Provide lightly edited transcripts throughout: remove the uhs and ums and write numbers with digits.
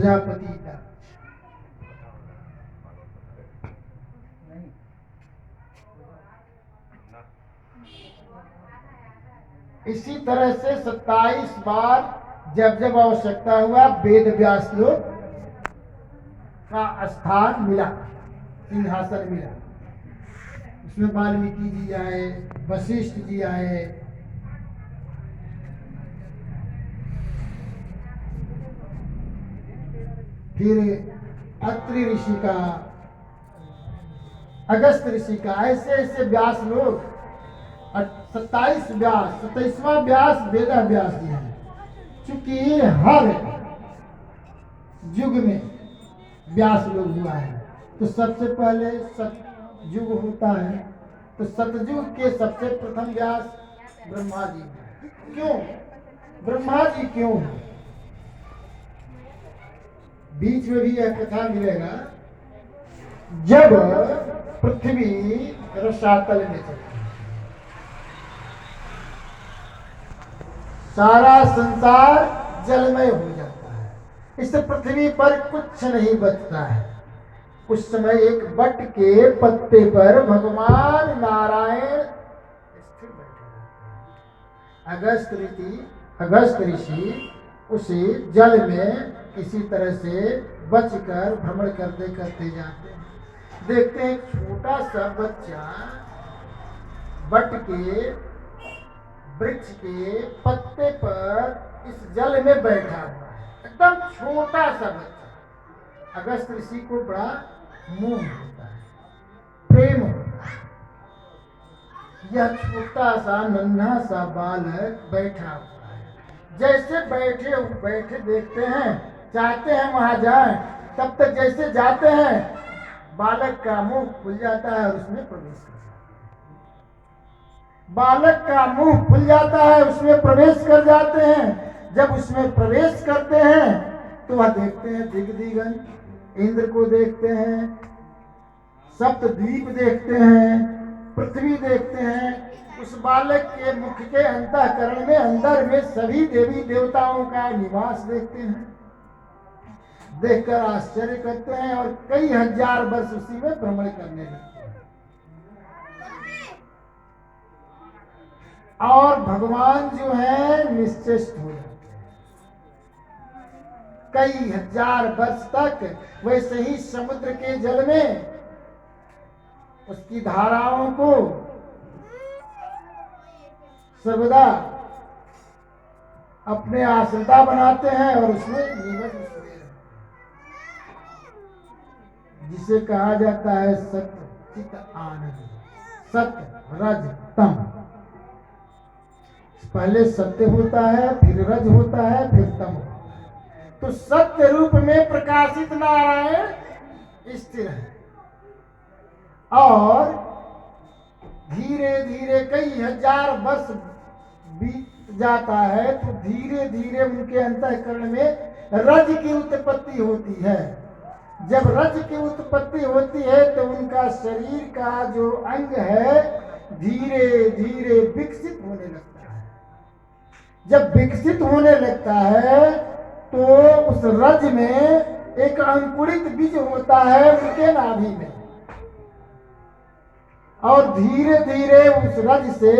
प्रजापति का। इसी तरह से 27 बार जब जब आवश्यकता हुआ वेद व्यास लोग का स्थान मिला, सिंहासन मिला। उसमें वाल्मीकि जी आए, वशिष्ठ जी आए, फिर अत्रि ऋषि का, अगस्त ऋषि का, ऐसे ऐसे व्यास लोग 27 व्यास, 27वां व्यास वेदा व्यास जी हैं। चूंकि हर युग में व्यास लोग हुआ है, तो सबसे पहले सतयुग होता है, तो सतयुग के सबसे प्रथम व्यास ब्रह्मा जी। क्यों ब्रह्मा जी क्यों? बीच में भी यह कथा मिलेगा, जब पृथ्वी रसातल में चलती है, सारा संसार जलमय हो जाता है, इस पृथ्वी पर कुछ नहीं बचता है। उस समय एक बट के पत्ते पर भगवान नारायण स्थिर बैठे रहते हैं। अगस्त ऋषि उसी जल में किसी तरह से बचकर भ्रमण करते करते जाते हैं। देखते हैं छोटा सा बच्चा बट के वृक्ष के पत्ते पर इस जल में बैठा हुआ है, एकदम छोटा सा बच्चा। अगस्त ऋषि को बड़ा मोह होता है, प्रेम होता है। यह छोटा सा नन्हा सा बालक बैठा हुआ है। जैसे बैठे देखते हैं, चाहते हैं वहां जाएं, तब तक जैसे जाते हैं बालक का मुंह खुल जाता है और उसमें प्रवेश कर जाते हैं। बालक का मुंह खुल जाता है, उसमें प्रवेश कर जाते हैं। जब उसमें प्रवेश करते हैं तो वह देखते हैं दिग्दिगंत, इंद्र को देखते हैं, सप्तद्वीप देखते हैं, पृथ्वी देखते हैं। उस बालक के मुख के अंतःकरण में अंदर में सभी देवी देवताओं का निवास देखते हैं। देखकर आश्चर्य करते हैं और कई हजार वर्ष उसी में भ्रमण करने लगते हैं। और भगवान जो है निश्चेष्ट हो जाते हैं। कई हजार वर्ष तक वैसे ही समुद्र के जल में उसकी धाराओं को सर्वदा अपने आश्रिता बनाते हैं और उसमें निमग्न सोए रहते हैं, जिसे कहा जाता है सत्य चित आनंद, सत्य रज तम। पहले सत्य होता है, फिर रज होता है, फिर तम होता है। तो सत्य रूप में प्रकाशित नारायण स्थिर है और धीरे धीरे कई हजार वर्ष बीत जाता है तो धीरे धीरे उनके अंतःकरण में रज की उत्पत्ति होती है। जब रज की उत्पत्ति होती है तो उनका शरीर का जो अंग है धीरे धीरे विकसित होने लगता है। जब विकसित होने लगता है तो उस रज में एक अंकुरित बीज होता है उनके नाभि में, और धीरे धीरे उस रज से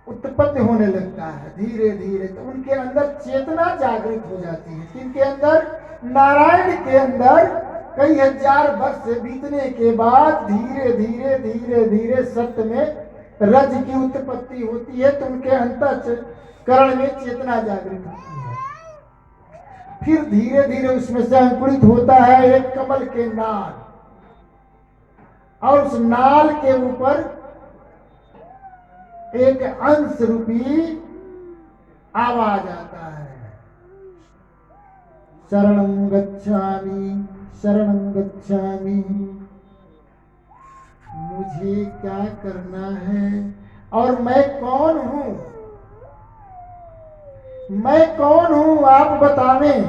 उत्पत्ति होने लगता है। धीरे धीरे तो उनके अंदर चेतना जागृत हो जाती है। इनके अंदर, नारायण के अंदर कई हजार वर्ष बीतने के बाद धीरे धीरे धीरे धीरे सत्य में रज की उत्पत्ति होती है तो उनके अंतःकरण में चेतना जागृत होती है। फिर धीरे धीरे उसमें से अंकुरित होता है एक कमल के नाल, और उस नाल के ऊपर एक अंश रूपी आवाज आता है, शरणं गच्छामि शरणं गच्छामि। मुझे क्या करना है और मैं कौन हूं, मैं कौन हूं आप बतावें।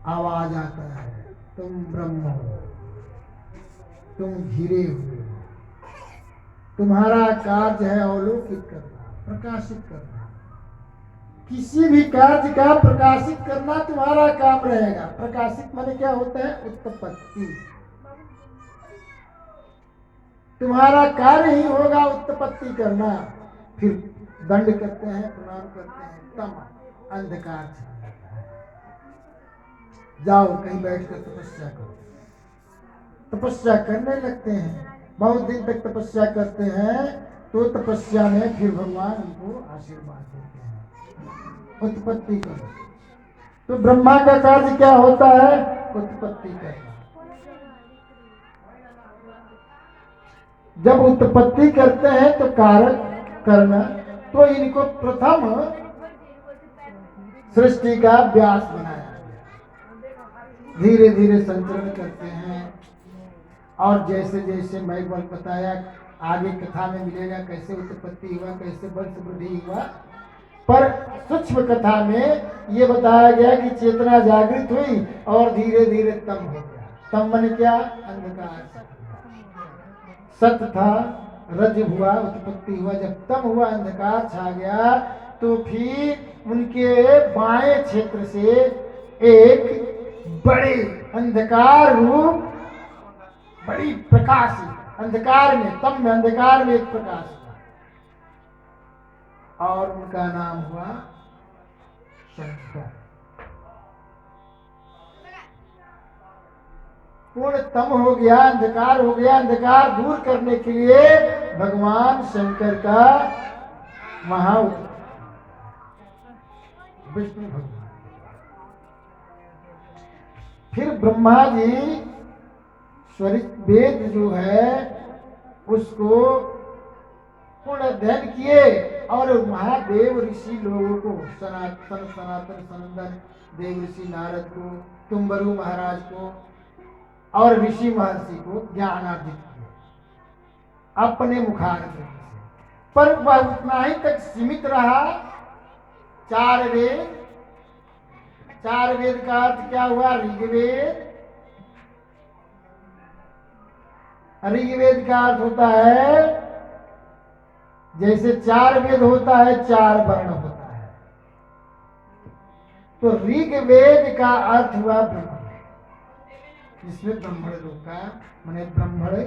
आवाज आता है, तुम ब्रह्म हो, तुम घिरे हुए हो, तुम्हारा कार्य है अवलोकित करना, प्रकाशित करना। किसी भी कार्य का प्रकाशित करना तुम्हारा काम रहेगा। प्रकाशित माने क्या होता है? उत्पत्ति। तुम्हारा कार्य ही होगा उत्पत्ति करना। फिर दंड करते हैं, प्रणाम करते हैं, तम अंधकार छा जाता है। जाओ कहीं बैठकर तपस्या करो। तपस्या करने लगते हैं, बहुत दिन तक तपस्या करते हैं, तो तपस्या में फिर भगवान उनको आशीर्वाद देते हैं, उत्पत्ति करो। तो ब्रह्मा का कार्य क्या होता है? उत्पत्ति करना। जब उत्पत्ति करते हैं तो कारक करना, तो इनको प्रथम सृष्टि का व्यास बनाया गया। धीरे धीरे संचरण करते हैं, और जैसे जैसे मैं बल बताया, आगे कथा में मिलेगा कैसे उत्पत्ति हुआ, कैसे वंश वृद्धि हुआ। पर सूक्ष्म कथा में ये बताया गया कि चेतना जागृत हुई और धीरे धीरे तम हो गया। तम माने क्या? अंधकार। सत था, रज हुआ, उत्पत्ति हुआ। जब तम हुआ, अंधकार छा गया, तो फिर उनके बाएं क्षेत्र से एक बड़े अंधकार रूप, बड़ी प्रकाश अंधकार में, तम में अंधकार में एक प्रकाश, और उनका नाम हुआ शंकर। पूर्ण तम हो गया, अंधकार हो गया। अंधकार दूर करने के लिए भगवान शंकर का महा विष्णु भगवान। फिर ब्रह्मा जी स्वरित वेद जो है उसको पूर्ण अध्ययन किए, और महादेव ऋषि लोगों को, सनातन सनंदन देव ऋषि नारद को, तुम्बरु महाराज को और ऋषि महर्षि को ज्ञानार्जित किया अपने मुखारविंद से। पर वह उतना ही तक सीमित रहा। चार वेद, चार वेद का अर्थ क्या हुआ? ऋग्वेद। ऋग्वेद का अर्थ होता है, जैसे चार वेद होता है, चार वर्ण होता है, तो ऋग्वेद का अर्थ हुआ ब्रह्म, जिसमें ब्राह्मण लोग का माने ब्राह्मण